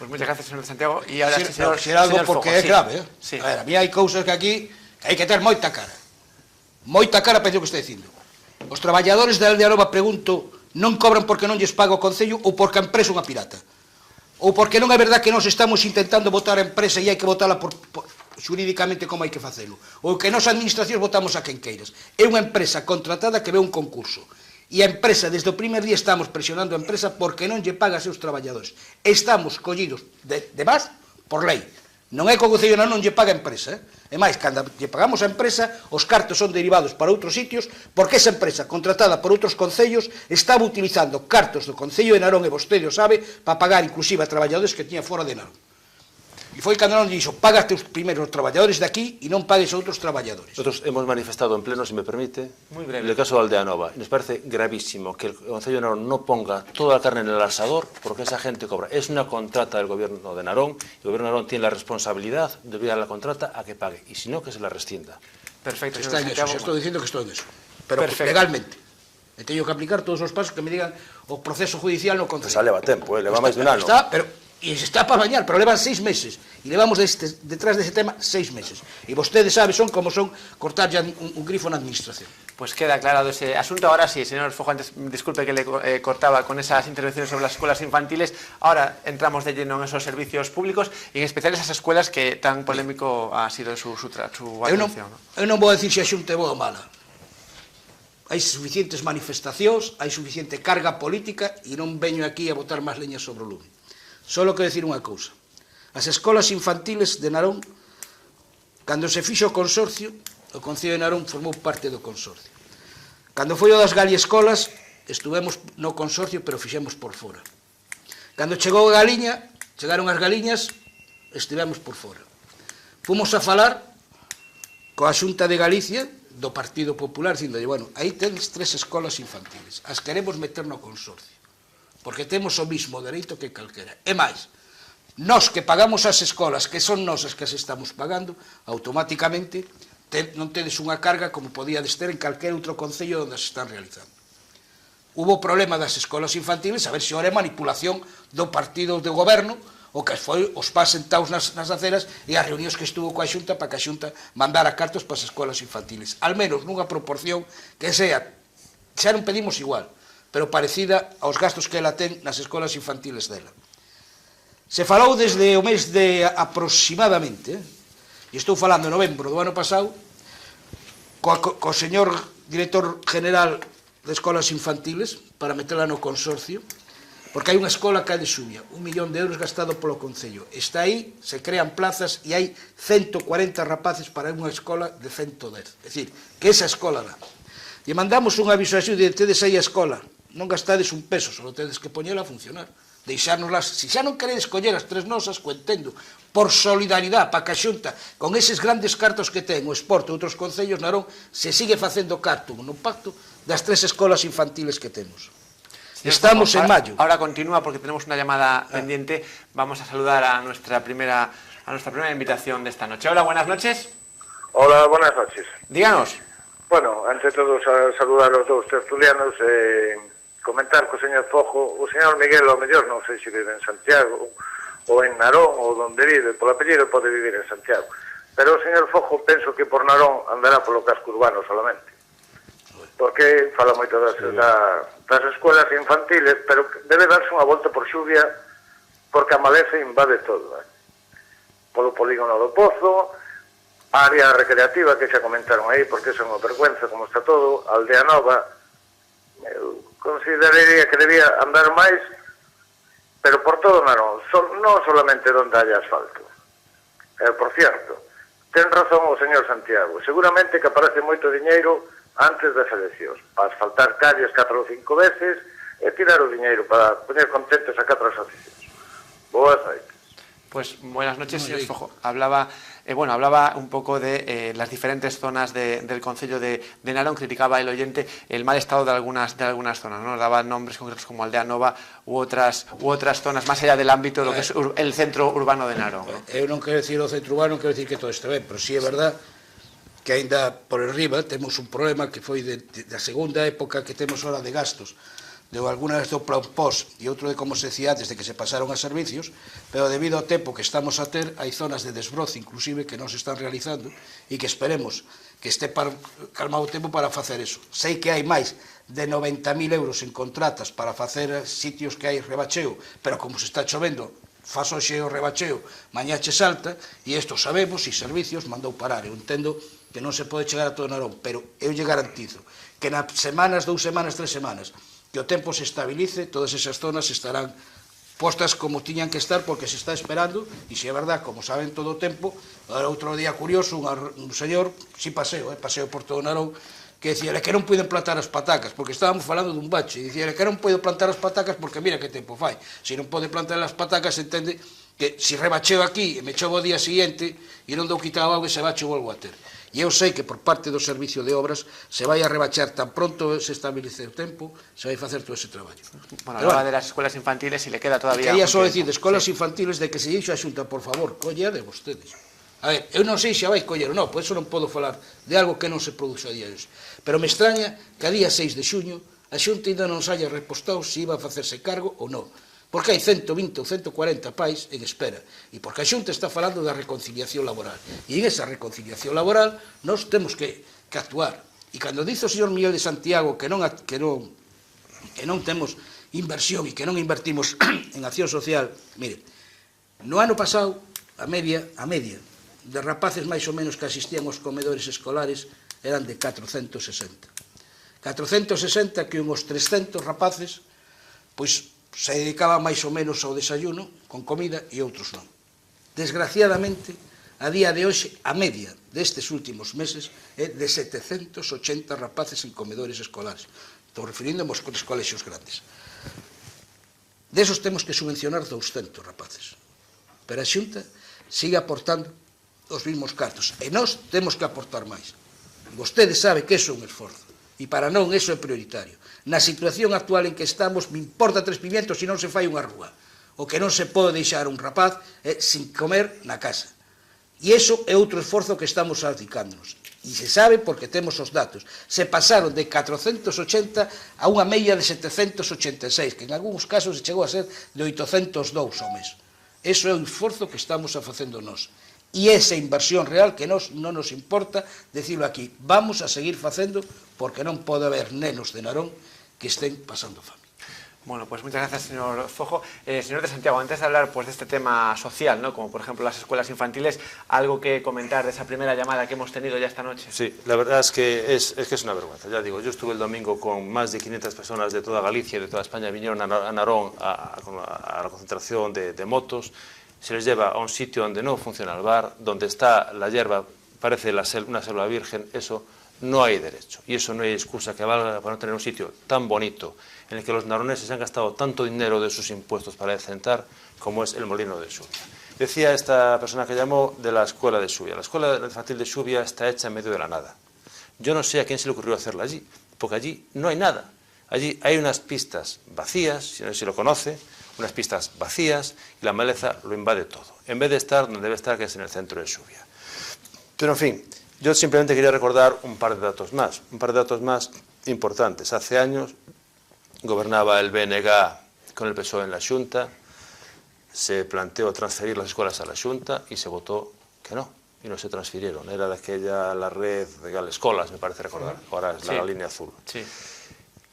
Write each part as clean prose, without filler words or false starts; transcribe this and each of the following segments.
Pues muchas gracias, señor de Santiago. E agora, señor algo porque é grave, eh? Sí. A ver, a mí hai cousas que aquí hai que ter moita cara. Moita cara para o que está dicindo. Os traballadores da Aldeanova, pregunto, non cobran porque non lles paga o Concello ou porque a empresa é unha pirata? Ou porque non é verdad que nós estamos intentando votar a empresa e hai que votala xurídicamente como hai que facelo? Ou que nós administracións votamos a quen queiras? É unha empresa contratada que ve un concurso. E a empresa, desde o primer día, estamos presionando a empresa porque non lle paga a seus traballadores. Estamos collidos de más por lei. Non é que o Concello non lle paga a empresa, E máis, cando lle pagamos a empresa, os cartos son derivados para outros sitios, porque esa empresa, contratada por outros concellos, estaba utilizando cartos do Concello de Narón, e vostede o sabe, para pagar inclusive a traballadores que tiña fora de Narón. E foi cando non dixo, págate os primeiros traballadores de aquí e non pagues a outros traballadores. Nosotros hemos manifestado en pleno, si me permite, en el caso de Aldeanova, y nos parece gravísimo que el Concello de Narón no ponga toda la carne en el asador porque esa gente cobra. Es una contrata del gobierno de Narón, y el gobierno de Narón tiene la responsabilidad de obligar a la contrata a que pague, y si no, que se la rescienda. Perfecto, está en eso, xa estou dicindo que estou en eso, pero perfecto, legalmente. E teño que aplicar todos os pasos que me digan o proceso judicial no Concello. Pues leva tempo, leva máis de un ano. Está, pero e se está para bañar, pero levan 6 meses e levamos detrás dese tema 6 meses e vostedes saben, son como son cortar ya un grifo na administración. Pues queda aclarado ese asunto. Ahora sí, señor Fojo, antes disculpe que le cortaba con esas intervenciones sobre las escuelas infantiles. Ahora entramos de lleno en esos servicios públicos y en especial esas escuelas que tan polémico ha sido su atención. Eu non vou dicir se a Xunta é boa ou mala. Hai suficientes manifestacións, hai suficiente carga política e non veño aquí a botar máis leña sobre o lume. Solo quero dicir unha cousa. As escolas infantiles de Narón, cando se fixo o consorcio, o Concello de Narón formou parte do consorcio. Cando foi o das Galiescolas, estuvemos no consorcio, pero fixemos por fora. Cando chegou a Galiña, chegaron as Galiñas, estivemos por fora. Fomos a falar coa Xunta de Galicia, do Partido Popular, dicindo, bueno, aí tens 3 escolas infantiles, as queremos meter no consorcio, porque temos o mismo dereito que calquera. E máis, nós que pagamos as escolas, que son nosas que as estamos pagando, automáticamente non tedes unha carga como podíades ter en calquer outro concello onde se están realizando. Hubo problema das escolas infantiles, a ver se ora é manipulación do partido de goberno, o que foi os pás sentados nas aceras e as reunións que estuvo coa Xunta para que a Xunta mandara cartos para as escolas infantiles. Al menos nunha proporción que sea, xa non pedimos igual, pero parecida aos gastos que ela ten nas escolas infantiles dela. Se falou desde o mes de aproximadamente, e estou falando en novembro do ano pasado, co señor director general de escolas infantiles para metela no consorcio, porque hai unha escola que é de Xubia, 1 millón de euros gastado polo Concello. Está aí, se crean plazas e hai 140 rapaces para unha escola de 110. É dicir, que esa escola dá. E mandamos un aviso a Xubia de tedes aí a escola, non gastades un peso, só tedes que poñela a funcionar. Deixárnoslas, se xa non queredes coller as 3 nosas, coentendo, por solidaridade, para que a Xunta, con eses grandes cartos que ten o Esporte e outros concellos, Narón, se sigue facendo carto no pacto das 3 escolas infantiles que temos. Estamos en mayo. Ahora continúa porque tenemos una llamada pendiente. Vamos a saludar a nuestra primera invitación de esta noche. Hola, buenas noches. Hola, buenas noches. Díganos. Bueno, ante todo saludar aos dous tertulianos comentar co señor Fojo, o señor Miguel, ao mellor, non sei se vive en Santiago ou en Narón ou donde vive, polo apellido pode vivir en Santiago, pero o señor Fojo penso que por Narón andará polo casco urbano solamente, porque fala moito das escolas infantiles, pero debe darse unha volta por Xubia porque a maleza invade todo, polo polígono do Pozo, a área recreativa que xa comentaron aí, porque é unha vergüenza como está todo, Aldeanova, eu consideraría que debía andar máis, pero por todo Narón, non solamente onde haya asfalto. Por cierto, ten razón o señor Santiago, seguramente que aparece moito diñeiro antes das eleccións, para asfaltar calles 4 ou 5 veces e tirar o diñeiro para poner contentos a 4 asociacións. Boas noites. Pues buenas noches, señor Fojo. Hablaba un poco de las diferentes zonas del Concello de Narón. Criticaba el oyente el mal estado de algunas zonas, ¿no? Daba nombres concretos como Aldeanova u otras zonas más allá del ámbito de lo que es el centro urbano de Narón, ¿no? Eu non quero dicir o centro urbano, non quero dicir que todo está ben, pero sí é verdad que aínda por arriba temos un problema que foi da segunda época que temos ahora de gastos de algunas do propós e outro de como se decía desde que se pasaron a servicios, pero debido ao tempo que estamos a ter, hai zonas de desbroce inclusive que non se están realizando e que esperemos que este calmado o tempo para facer eso. Sei que hai máis de 90.000 euros en contratas para facer sitios que hai rebacheo, pero como se está chovendo, faz hoxe o rebacheo, mañá che salta, e isto sabemos, e servicios mandou parar. Eu entendo que non se pode chegar a todo Narón, pero eu lle garantizo que nas semanas, 2 semanas, 3 semanas, que o tempo se estabilice, todas esas zonas estarán postas como tiñan que estar, porque se está esperando, e se é verdad, como saben todo o tempo, outro día curioso, un señor, si paseo por todo Narón, que dicía que non poden plantar as patacas, porque estábamos falando dun bache, e dicía que non podo plantar as patacas porque mira que tempo fai. Se non pode plantar as patacas, entende que se rebacheo aquí e me chovo o día siguiente e non dou quitado auga, ese bache volvo a ter. E eu sei que por parte do Servicio de Obras se vai a rebachar tan pronto se estabilice o tempo, se vai facer todo ese traballo. Bueno, hablaba de las escuelas infantiles y le queda todavía... Quería só decir, de escolas infantiles, de que se dixo a Xunta, por favor, collade vostedes. A ver, eu non sei se a vais coller ou non, por eso non podo falar de algo que non se produce a día de hoxe. Pero me extraña que a día 6 de xuño a Xunta ainda non se haya repostado se iba a facerse cargo ou non. Porque hai 120 ou 140 pais en espera, e porque a Xunta está falando da reconciliación laboral, e en esa reconciliación laboral nós temos que actuar. E cando dice o señor Miguel de Santiago que non temos inversión e que non invertimos en acción social, mire, no ano pasado a media de rapaces máis ou menos que asistían aos comedores escolares eran de 460. 460 que uns 300 rapaces, pois, se dedicaba máis ou menos ao desayuno con comida e outros non. Desgraciadamente, a día de hoxe, a media destes últimos meses é de 780 rapaces en comedores escolares. Estou referindo aos colexios grandes. Desos temos que subvencionar 200 rapaces. Pero a Xunta sigue aportando os mesmos cartos. E nós temos que aportar máis. Vostede sabe que iso é un esforzo. E para non, iso é prioritario. Na situación actual en que estamos, me importa 3 pimientos se non se fai unha rúa. O que non se pode deixar un rapaz sin comer na casa. E iso é outro esforzo que estamos adicándonos. E se sabe porque temos os datos. Se pasaron de 480 a unha media de 786, que en algúns casos se chegou a ser de 802 ao mes. Iso é o esforzo que estamos facendo nós. E esa inversión real que non nos importa decirlo aquí. Vamos a seguir facendo porque non pode haber nenos de Narón que estén pasando fame. Bueno, pues muchas gracias, señor Fojo. Señor de Santiago, antes de hablar pues, de este tema social, ¿no? Como por ejemplo las escuelas infantiles, ¿algo que comentar de esa primera llamada que hemos tenido ya esta noche? Sí, la verdad es que es una vergüenza. Ya digo, yo estuve el domingo con más de 500 personas de toda Galicia y de toda España, vinieron a Narón a la concentración de motos. Se les lleva a un sitio donde no funciona el bar, donde está la hierba, parece una selva virgen. Eso no hay derecho. Y eso no hay excusa que valga para no tener un sitio tan bonito en el que los naroneses han gastado tanto dinero de sus impuestos para decentar como es el Molino de Xuvia. Decía esta persona que llamó de la escuela de Xuvia. La escuela infantil de Xuvia está hecha en medio de la nada. Yo no sé a quién se le ocurrió hacerla allí, porque allí no hay nada. Allí hay unas pistas vacías, si no sé si lo conoce, unas pistas vacías y la maleza lo invade todo, en vez de estar donde debe estar, que es en el centro de Xuvia. Pero en fin, yo simplemente quería recordar un par de datos más importantes. Hace años gobernaba el BNG con el PSOE en la Xunta, se planteó transferir las escuelas a la Xunta y se votó que no, y no se transfirieron. Era de aquella la red de Galescolas, me parece recordar, ahora es la línea azul. Sí.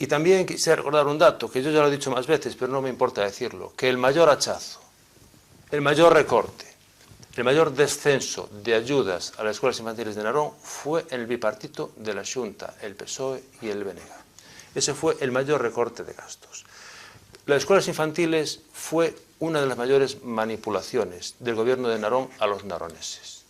Y también quisiera recordar un dato, que yo ya lo he dicho más veces, pero no me importa decirlo, que el mayor hachazo, el mayor recorte, el mayor descenso de ayudas a las escuelas infantiles de Narón fue en el bipartito de la Xunta, el PSOE y el BNG. Ese fue el mayor recorte de gastos. Las escuelas infantiles fue una de las mayores manipulaciones del gobierno de Narón a los naroneses.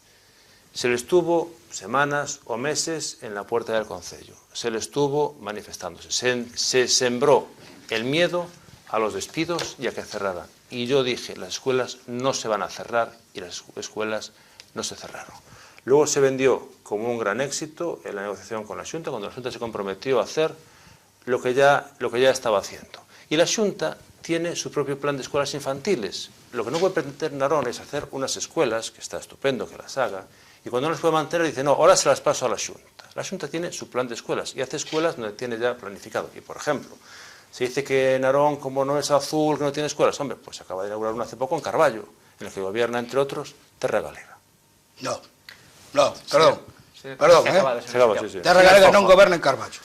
Se les tuvo semanas o meses en la puerta del concello, se les tuvo manifestándose, se sembró el miedo a los despidos y a que cerraran. Y yo dije, las escuelas no se van a cerrar, y las escuelas no se cerraron. Luego se vendió como un gran éxito en la negociación con la Xunta, cuando la Xunta se comprometió a hacer lo que ya estaba haciendo. Y la Xunta tiene su propio plan de escuelas infantiles. Lo que no puede pretender Narón es hacer unas escuelas, que está estupendo que las haga, y cuando no las puede mantener dice, no, ahora se las paso a la Xunta. La Xunta tiene su plan de escuelas y hace escuelas donde tiene ya planificado. Y por ejemplo, Se dice que Narón, como no es azul, que no tiene escuelas, hombre, pues se acaba de inaugurar una hace poco en Carballo, en el que gobierna, entre otros, Terra Galega. No, perdón, sí. Terra Galega non goberna en Carballo.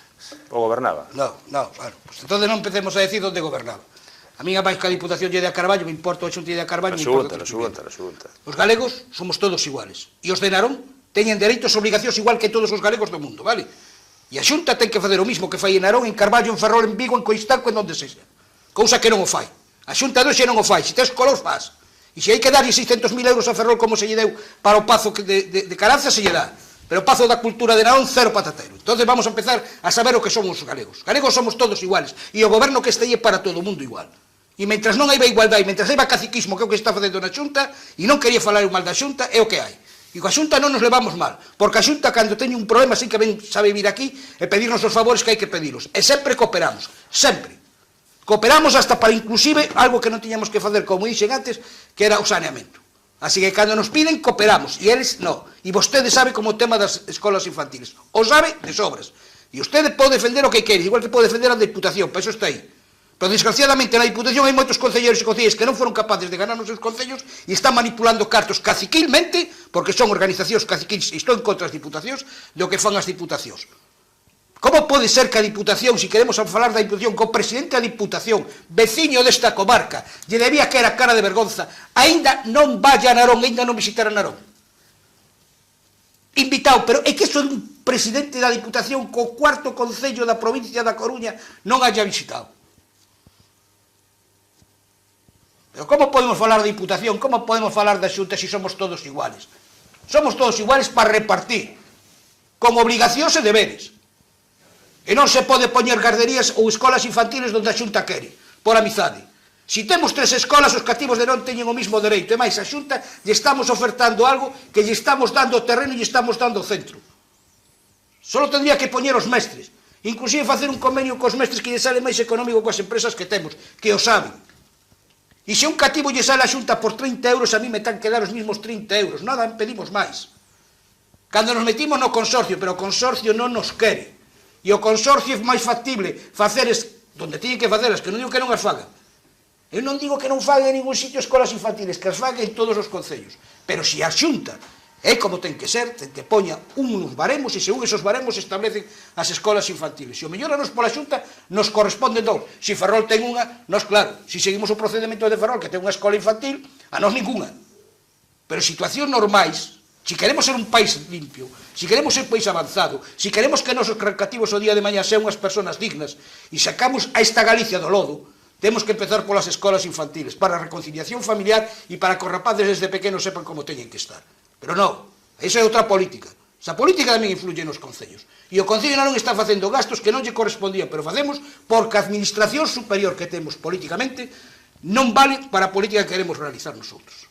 O gobernaba. No, bueno, pues entonces non empecemos a decir onde gobernaba. A mí a máis que a Diputación lle de a Carballo, me importa o Xunta lle de a Carballo, me importa La xunta. Os galegos somos todos iguales. E os de Narón teñen dereitos e obrigacións igual que todos os galegos do mundo, vale? E a Xunta ten que fazer o mismo que fai en Narón, en Carballo, en Ferrol, en Vigo, en Coistanco, en donde sexa. Cousa que non o fai. A Xunta de hoxe non o fai. Se tes color, faz. E se hai que darlle 600.000 euros a Ferrol como se lle deu para o Pazo de Caranza, se lle dá. Pero o Pazo da Cultura de Narón, cero patatero. Entonces vamos a empezar a saber o que son os galegos. Galegos somos todos iguales. E o goberno que este é para todo o mundo igual. E mentras non hai igualdade, mentras hai caciquismo, que é o que está facendo na Xunta, e non quería falar mal da Xunta, é o que hai. E coa Xunta non nos levamos mal, porque a Xunta, cando teñe un problema, así que ben sabe vir aquí e pedirnos os favores que hai que pedilos. E sempre cooperamos, sempre. Cooperamos hasta para, inclusive, algo que non tiñamos que facer, como dixen antes, que era o saneamento. Así que cando nos piden, cooperamos, e eles non. E vostede sabe como o tema das escolas infantiles. O sabe de sobras. E vostede pode defender o que quere, igual que pode defender a Diputación, para iso está aí. Pero desgraciadamente na Diputación hai moitos concelleiros e concelleiras que non foron capaces de ganar nos seus concellos e están manipulando cartos caciquilmente, porque son organizacións caciquils e estou en contra das diputacións, do que fan as diputacións. Como pode ser que a Diputación, se queremos falar da Diputación, que o presidente da Diputación, veciño desta comarca, lle debía que era cara de vergonza, aínda non vaya a Narón, aínda non visitar a Narón? Invitado, pero é que iso de un presidente da Diputación co cuarto concello da provincia da Coruña non haya visitado. Pero como podemos falar da Diputación, como podemos falar da Xunta se somos todos iguales? Somos todos iguales para repartir, con obligacións e deberes. E non se pode poñer garderías ou escolas infantiles onde a Xunta quere, por amizade. Se temos 3 escolas, os cativos de non teñen o mismo dereito, e máis a Xunta lle estamos ofertando algo que lle estamos dando o terreno e lle estamos dando o centro. Solo tendría que poñer os mestres, inclusive facer un convenio cos mestres que lle sale máis económico coas empresas que temos, que o saben. E se un cativo lle sale a Xunta por 30 euros, a mí me tan que dar os mismos 30 euros, nada pedimos máis. Cando nos metimos no consorcio, pero o consorcio non nos quere, e o consorcio é máis factible faceres donde tiñen que facelas, que non digo que non as fagan. Eu non digo que non fagan en ningún sitio escolas infantiles, que as fagan en todos os concellos, pero se a Xunta é como ten que ser, ten que poña uns baremos e según esos baremos establecen as escolas infantiles. Se o mellor a nos pola Xunta nos corresponden 2. Se Ferrol ten unha, nos claro, se seguimos o procedimento de Ferrol que ten unha escola infantil, a nos ninguna. Pero situacións normais, se queremos ser un país limpio, se queremos ser un país avanzado, se queremos que nosos cativos o día de mañá sean unhas persoas dignas e sacamos a esta Galicia do lodo, temos que empezar polas escolas infantiles para a reconciliación familiar e para que os rapaces desde pequenos sepan como teñen que estar. Pero non, esa é outra política. Esa política tamén influye nos concellos. E o Concello de Narón está facendo gastos que non lle correspondían, pero facemos porque a administración superior que temos políticamente non vale para a política que queremos realizar nosotros.